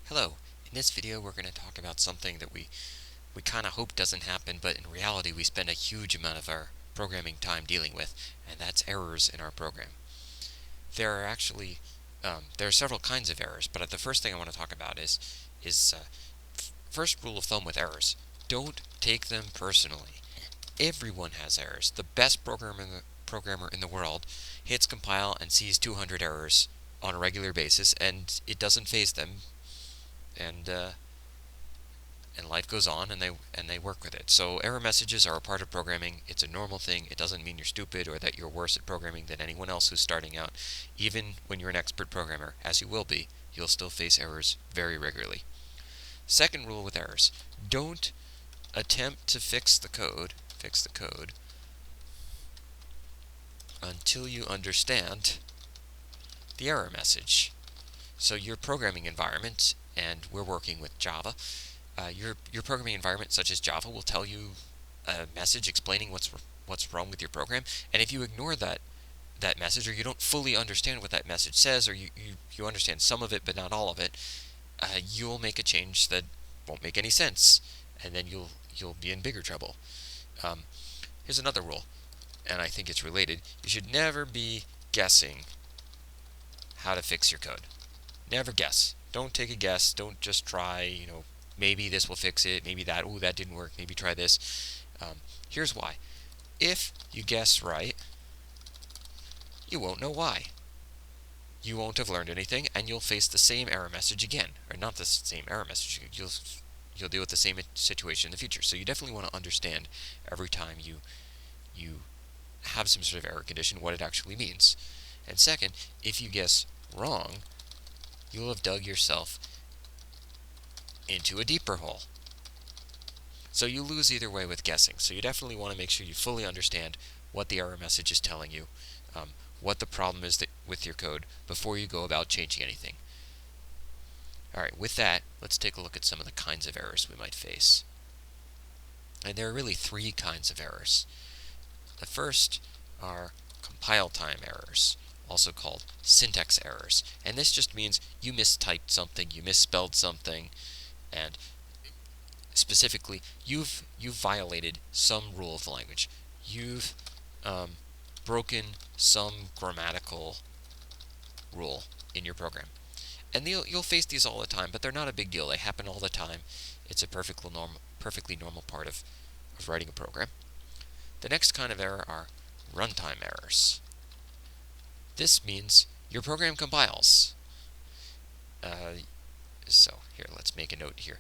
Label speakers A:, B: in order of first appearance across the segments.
A: Hello. In this video we're going to talk about something that we kind of hope doesn't happen, but in reality we spend a huge amount of our programming time dealing with, and that's errors in our program. There are actually there are several kinds of errors, but the first thing I want to talk about is first rule of thumb with errors. Don't take them personally. Everyone has errors. The best programmer in the world hits compile and sees 200 errors on a regular basis, and it doesn't faze them, and life goes on, and they work with it. So error messages are a part of programming. It's a normal thing. It doesn't mean you're stupid or that you're worse at programming than anyone else who's starting out. Even when you're an expert programmer, as you will be, you'll still face errors very regularly. Second rule with errors: don't attempt to fix the code until you understand the error message. So your programming environment, and we're working with Java, your programming environment, such as Java, will tell you a message explaining what's wrong with your program, and if you ignore that message, or you don't fully understand what that message says, or you understand some of it but not all of it, you'll make a change that won't make any sense, and then you'll be in bigger trouble. Here's another rule, and I think it's related. You should never be guessing how to fix your code. Never guess. Don't take a guess. Don't just try, maybe this will fix it, maybe that, ooh, that didn't work, maybe try this. Here's why. If you guess right, you won't know why. You won't have learned anything, and you'll face the same error message again. Or not the same error message, you'll deal with the same situation in the future. So you definitely want to understand every time you have some sort of error condition what it actually means. And second, if you guess wrong, you'll have dug yourself into a deeper hole. So you lose either way with guessing. So you definitely want to make sure you fully understand what the error message is telling you, what the problem is with your code before you go about changing anything. Alright, with that, let's take a look at some of the kinds of errors we might face. And there are really three kinds of errors. The first are compile time errors, also called syntax errors. And this just means you mistyped something, you misspelled something, and specifically, you've violated some rule of the language. You've broken some grammatical rule in your program. And you'll face these all the time, but they're not a big deal. They happen all the time. It's a perfectly normal part of writing a program. The next kind of error are runtime errors. This means your program compiles. So here, let's make a note here.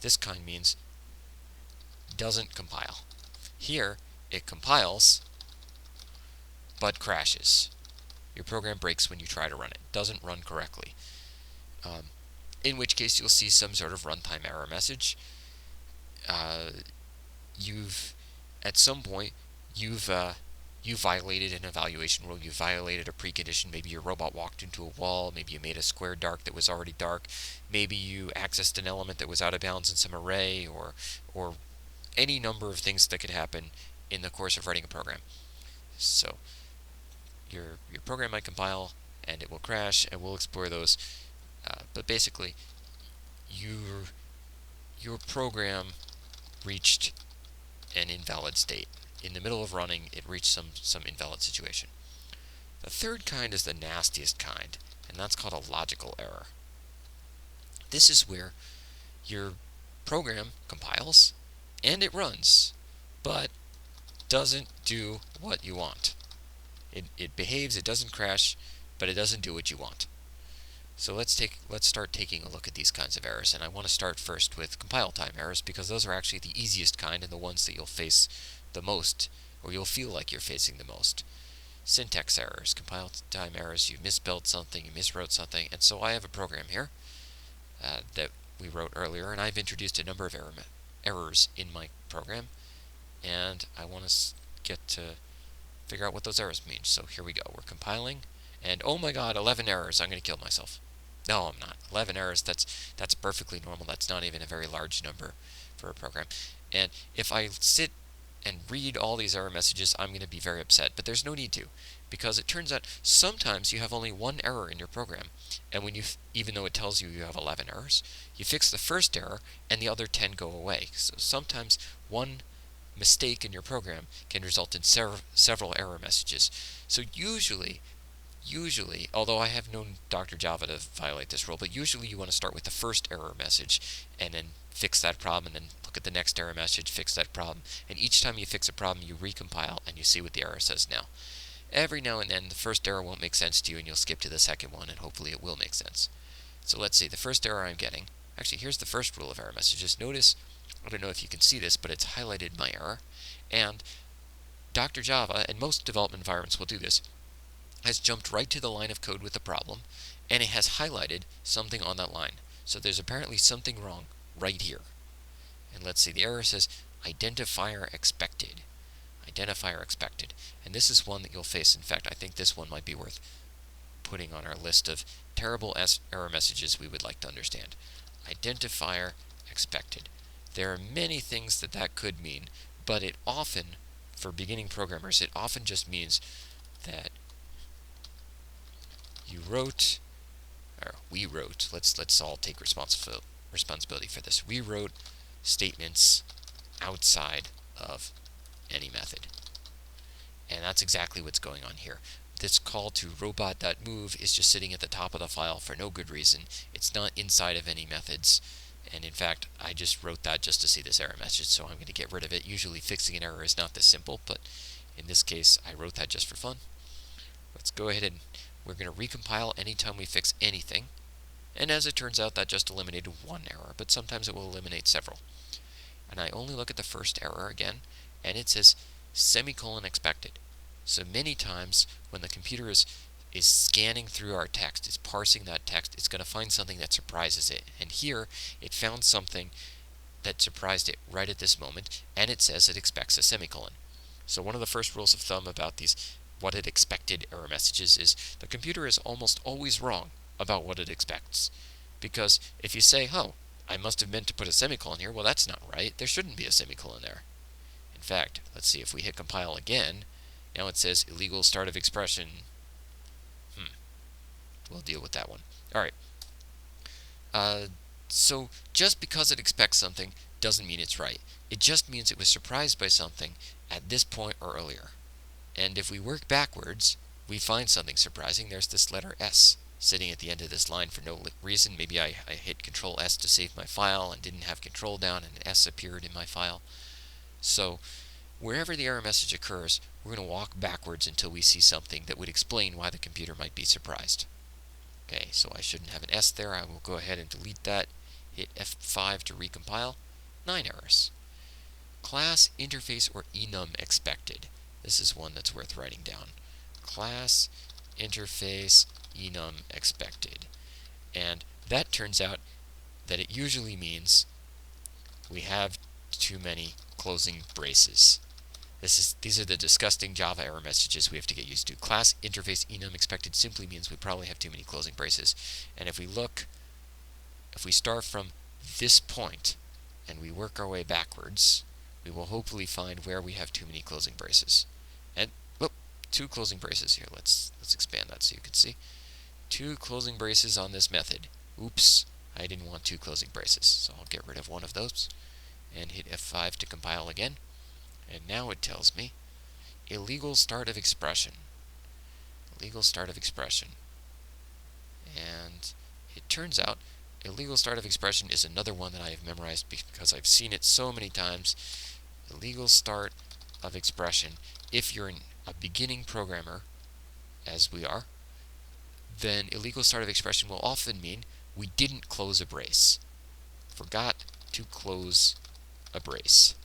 A: This kind means doesn't compile. Here, it compiles, but crashes. Your program breaks when you try to run it. Doesn't run correctly. In which case, you'll see some sort of runtime error message. At some point, you violated an evaluation rule, you violated a precondition. Maybe your robot walked into a wall, maybe you made a square dark that was already dark, maybe you accessed an element that was out of bounds in some array, or any number of things that could happen in the course of writing a program. So your program might compile, and it will crash, and we'll explore those. But basically, your program reached an invalid state. In the middle of running, it reached some invalid situation. The third kind is the nastiest kind, and that's called a logical error. This is where your program compiles, and it runs, but doesn't do what you want. It behaves, it doesn't crash, but it doesn't do what you want. So let's start taking a look at these kinds of errors, and I want to start first with compile time errors, because those are actually the easiest kind and the ones that you'll face the most, or you'll feel like you're facing the most. Syntax errors, compile time errors, you misspelled something, you miswrote something, and so I have a program here that we wrote earlier, and I've introduced a number of errors in my program, and I want to get to figure out what those errors mean. So here we go. We're compiling, and oh my god, 11 errors. I'm going to kill myself. No, I'm not. 11 errors, that's perfectly normal. That's not even a very large number for a program. And if I sit and read all these error messages, I'm going to be very upset. But there's no need to, because it turns out sometimes you have only one error in your program, and when even though it tells you you have 11 errors, you fix the first error and the other 10 go away. So sometimes one mistake in your program can result in several error messages. So usually, although I have known Dr. Java to violate this rule, but usually you want to start with the first error message and then fix that problem, and then look at the next error message, fix that problem, and each time you fix a problem, you recompile and you see what the error says now. Every now and then, the first error won't make sense to you, and you'll skip to the second one, and hopefully it will make sense. So let's see, the first error I'm getting, actually here's the first rule of error messages. Notice, I don't know if you can see this, but it's highlighted my error, and Dr. Java, and most development environments will do this, has jumped right to the line of code with the problem, and it has highlighted something on that line. So there's apparently something wrong right here. And let's see, the error says identifier expected. Identifier expected. And this is one that you'll face. In fact, I think this one might be worth putting on our list of terrible error messages we would like to understand. Identifier expected. There are many things that could mean, but it often, for beginning programmers, it often just means that you wrote, or we wrote, let's all take responsibility for this. We wrote statements outside of any method. And that's exactly what's going on here. This call to robot.move is just sitting at the top of the file for no good reason. It's not inside of any methods. And in fact, I just wrote that just to see this error message, so I'm going to get rid of it. Usually fixing an error is not this simple, but in this case, I wrote that just for fun. Let's go ahead and we're going to recompile anytime we fix anything. And as it turns out, that just eliminated one error, but sometimes it will eliminate several. And I only look at the first error again, and it says semicolon expected. So many times when the computer is scanning through our text, is parsing that text, it's going to find something that surprises it. And here, it found something that surprised it right at this moment, and it says it expects a semicolon. So one of the first rules of thumb about these what it expected error messages is the computer is almost always wrong about what it expects. Because if you say, oh, I must have meant to put a semicolon here, well, that's not right. There shouldn't be a semicolon there. In fact, let's see, if we hit compile again, now it says illegal start of expression. We'll deal with that one. All right. So just because it expects something doesn't mean it's right. It just means it was surprised by something at this point or earlier. And if we work backwards, we find something surprising. There's this letter S sitting at the end of this line for no reason. Maybe I hit Control S to save my file and didn't have Control down, and an S appeared in my file. So wherever the error message occurs, we're going to walk backwards until we see something that would explain why the computer might be surprised. Okay, so I shouldn't have an S there. I will go ahead and delete that. Hit F5 to recompile. 9 errors. Class, interface, or enum expected. This is one that's worth writing down. Class, interface, enum expected. And that turns out that it usually means we have too many closing braces. These are the disgusting Java error messages we have to get used to. Class, interface, enum expected simply means we probably have too many closing braces. And if we start from this point and we work our way backwards, we will hopefully find where we have too many closing braces. And, whoop, 2 closing braces here. Let's expand that so you can see. 2 closing braces on this method. Oops, I didn't want 2 closing braces, so I'll get rid of one of those. And hit F5 to compile again. And now it tells me illegal start of expression. Illegal start of expression. And it turns out illegal start of expression is another one that I have memorized because I've seen it so many times. Illegal start of expression. If you're a beginning programmer, as we are, then illegal start of expression will often mean we didn't close a brace. Forgot to close a brace.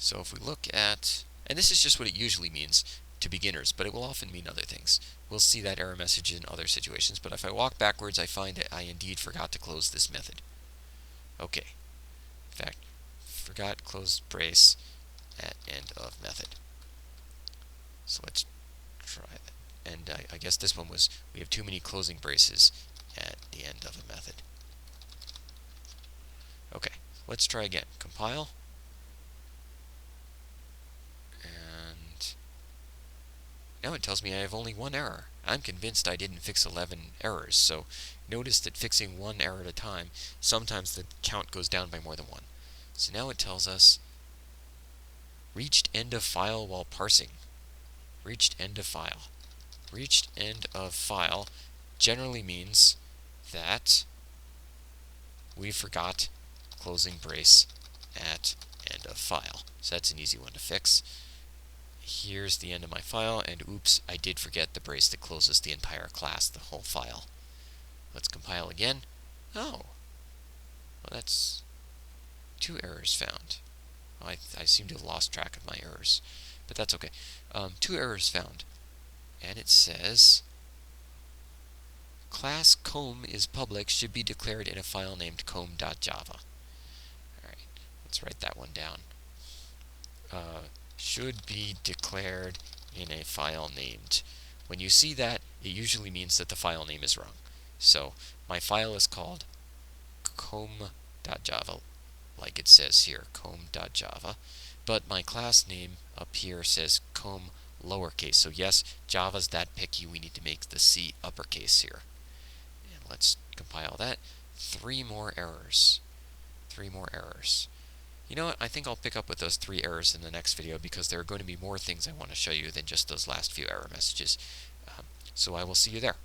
A: So if we look at, and this is just what it usually means to beginners, but it will often mean other things. We'll see that error message in other situations, but if I walk backwards, I find that I indeed forgot to close this method. Okay. In fact, forgot close brace at end of method. So let's try that. And I guess this one was, we have too many closing braces at the end of a method. Okay, let's try again. Compile. now it tells me I have only one error. I'm convinced I didn't fix 11 errors, so notice that fixing one error at a time, sometimes the count goes down by more than one. So now it tells us reached end of file while parsing. Reached end of file. Reached end of file generally means that we forgot closing brace at end of file. So that's an easy one to fix. Here's the end of my file, and oops, I did forget the brace that closes the entire class, the whole file. Let's compile again. Oh, well, that's 2 errors found. I seem to have lost track of my errors, but that's okay. 2 errors found, and it says class comb is public should be declared in a file named comb.java. Alright, let's write that one down. Should be declared in a file named. When you see that, it usually means that the file name is wrong. So my file is called comb.java, like it says here, comb.java, but my class name up here says comb lowercase. So yes, Java's that picky, we need to make the C uppercase here. And let's compile that. 3 more errors. 3 more errors. You know what, I think I'll pick up with those 3 errors in the next video because there are going to be more things I want to show you than just those last few error messages. So I will see you there.